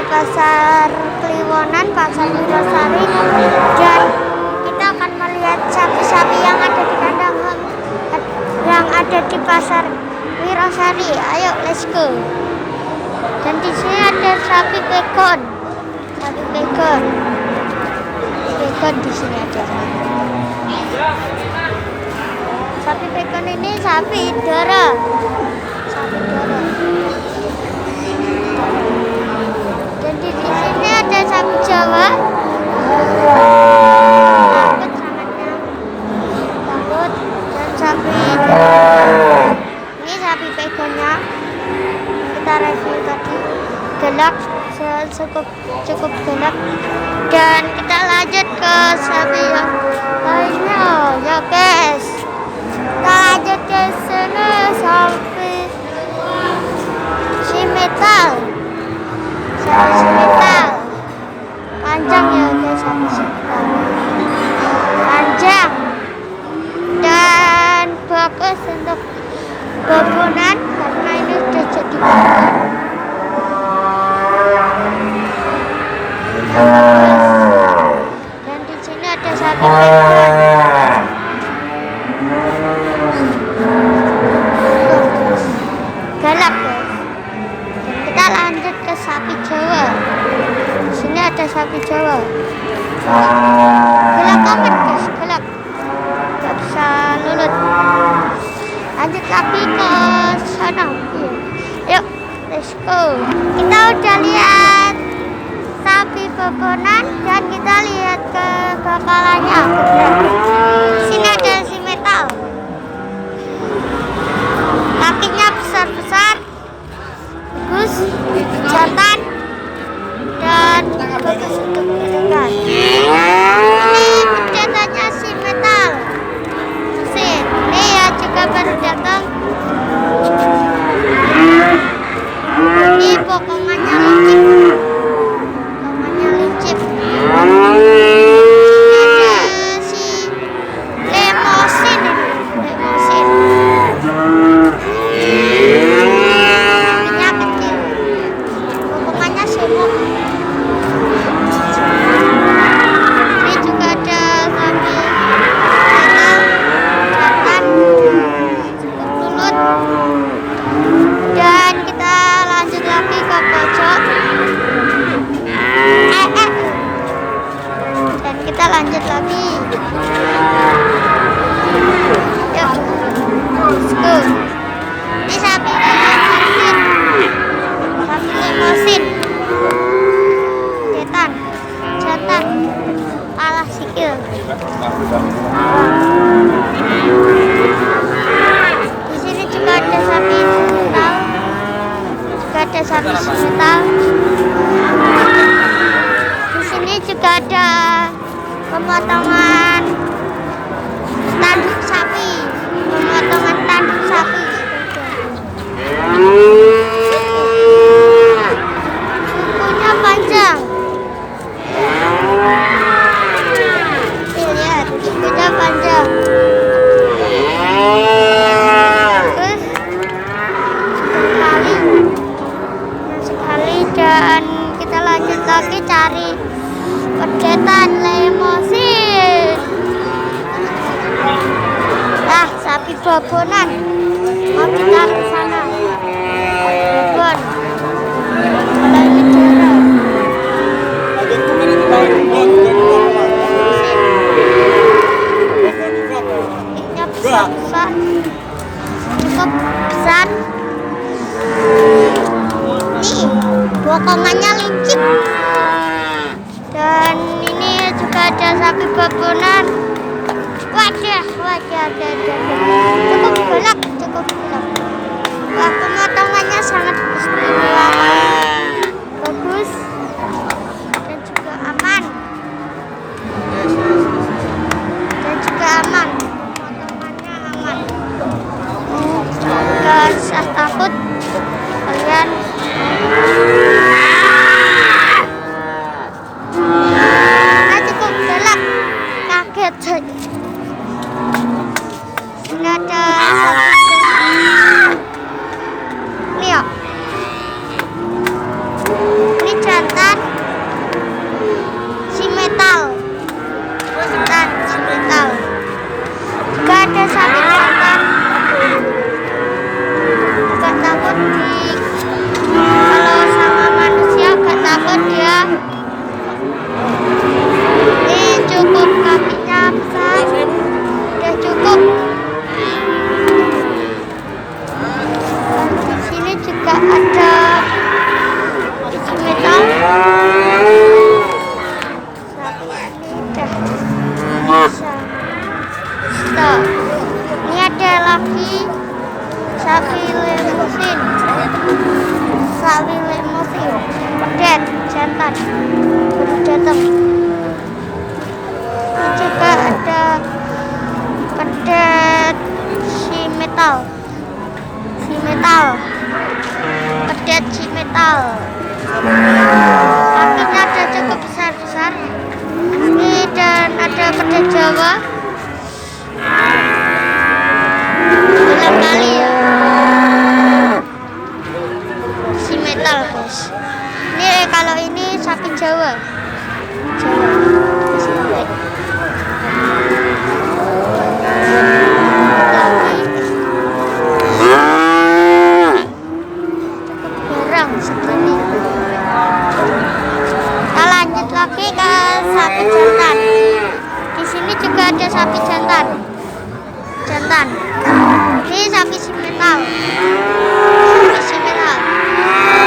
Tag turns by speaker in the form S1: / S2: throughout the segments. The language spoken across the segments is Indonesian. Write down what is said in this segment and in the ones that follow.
S1: pasar Kliwonan, pasar Wirosari, dan kita akan melihat sapi-sapi yang ada di kandang yang ada di pasar Wirosari. Ayo, let's go. Dan di sini ada sapi pegon, di sini ada. Sapi pegon ini sapi dara. Dan di sini ada sapi Jawa. Takut dan sapi ini sapi pegonnya kita review tadi, gelap, cukup gelap. Dan kita lanjut ke sapi yang lainnya ya guys. Kita lanjut ke sini, sapi simetal panjang ya guys, sapi simetal panjang dan bagus untuk babonan karena ini sudah jadi babon. Dan di sini ada sapi pegon. Galak guys. Dan kita lanjut ke sapi Jawa. Di sini ada sapi Jawa. Gelap amat guys, gelap. Gak bisa lulut. Lanjut lagi ke sana. Yuk, let's go. Kita udah lihat sapi babonan dan kita lihat ke kepalanya. Di sini ada si metal. Kakinya besar-besar, bagus, jantan, dan bagus untuk didengar. Ini pendatangnya si metal. Ini ya juga baru datang. Ini pokongannya licin. Ada si lemosin. Kakinya kecil, pokongannya semut. Ini juga ada sapi jantan, cukup lulut. Dan kita lanjut lagi ke pojok. Dan kita lanjut lagi. Yuk, let's go. Ini sapi limosin. Jantan, kalah sikil. Di sini juga ada sapi metal. Di sini juga ada pemotongan tanduk sapi. Kukunya panjang. Lihat, kukunya panjang. Terus sekali dan kita lanjut lagi cari pedetan lemosin. Sapi babonan. Mau kita ke sana. Babon. Kalau ini dara. Ini besar. Cukup besar. Nih, bokongannya licin. Dan ini juga ada sapi babonan. Wajah. Cukup gelap. Wah, pemotongannya sangat istimewa. Bagus. Dan juga aman. Pemotongannya aman. Gak usah takut. Kalian cukup gelap. Kaget saja. Ini ada ini ya. Ini jantan. lihat cimetal. Kakinya ada cukup besar-besar. Ini dan ada peda Jawa. Ulang kali ya. Cimetal guys. Ini kalau ini sapi Jawa. Segini. Kita lanjut lagi ke sapi jantan. Di sini juga ada sapi jantan. Ini sapi simental.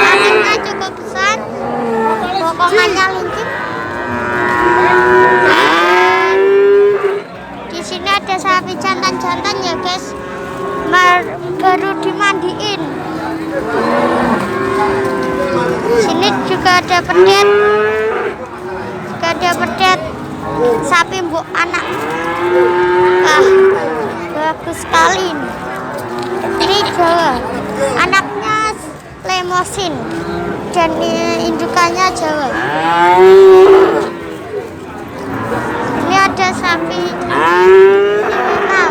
S1: Kakinya cukup besar, bokongannya lincip. Di sini ada sapi jantan ya guys, baru dimandiin. Sini juga ada pedet, sapi mbok anak. Bagus sekali. Ini Jawa, anaknya Lemosin dan indukannya Jawa. Ini ada sapi simental.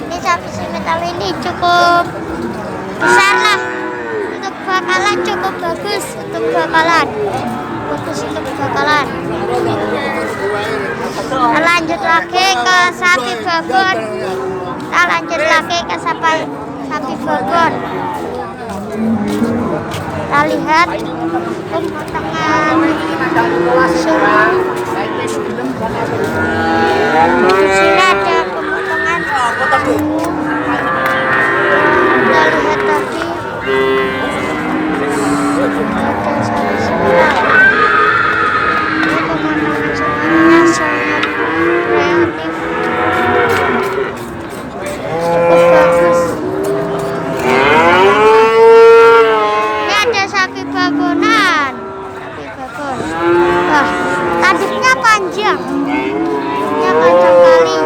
S1: Ini sapi simental ini cukup besar lah, untuk bakalan cukup bagus untuk bakalan. Kita lanjut lagi ke sapi babon. Kita lihat pemotongan di sini ada pemotongan. Kita lihat tadi ada sapi simental. Ini pemotongan semuanya sangat kreatif, cukup bagus. Ini ada sapi babonan, wah, tanduknya panjang kali.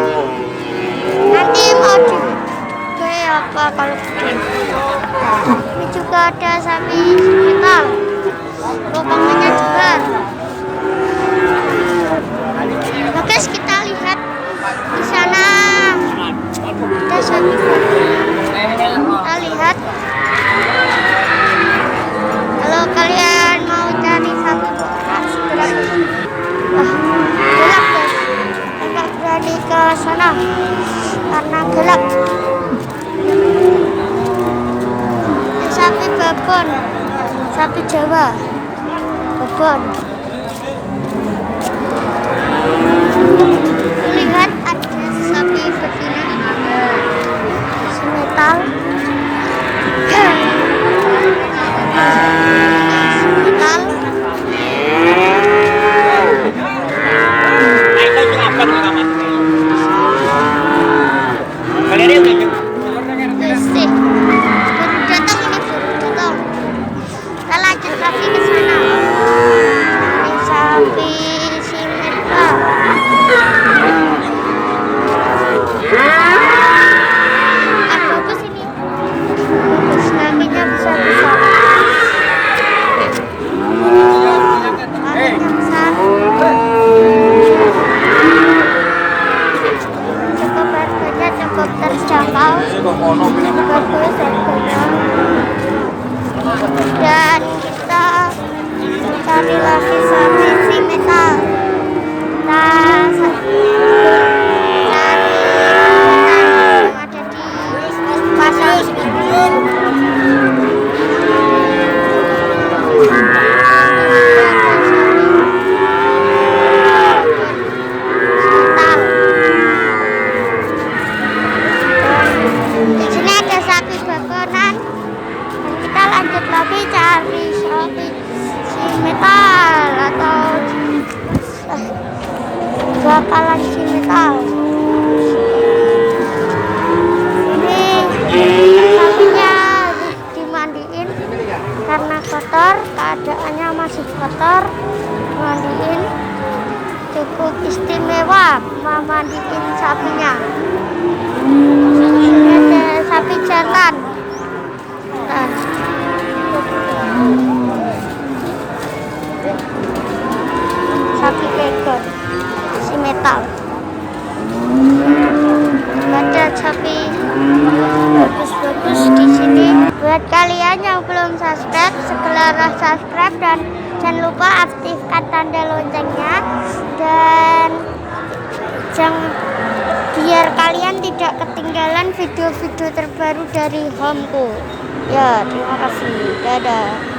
S1: Nanti mau digawe apa kalau gede. Ini juga ada sapi simental, bokongannya juga. Guys, kita lihat di sana ada sapi babonan. Kita lihat, kalau kalian mau cari sapi babonan segera. Gelap guys, nggak berani ke sana karena gelap. Sapi babon, sapi Jawa babon. Lihat ada sapi betina simental. Kita lanjut lagi ke sana. Ini sapi simental. Bagus ini. Bagus, kakinya besar-besar. Kakinya besar. Cukup harganya cukup terjangkau. Bagus harganya. Dan kita cari lagi sapi simental. Di sini ada sapi babonan. Kita lanjut lagi cari sapi simental atau bakalan simental. Ini sapinya dimandiin karena kotor, keadaannya masih kotor. Mandiin cukup istimewa memandiin sapinya. Ini ada sapi jantan. Buat kalian yang belum subscribe, segera subscribe dan jangan lupa aktifkan tanda loncengnya dan biar kalian tidak ketinggalan video-video terbaru dari Homeku. Ya, terima kasih. Dadah.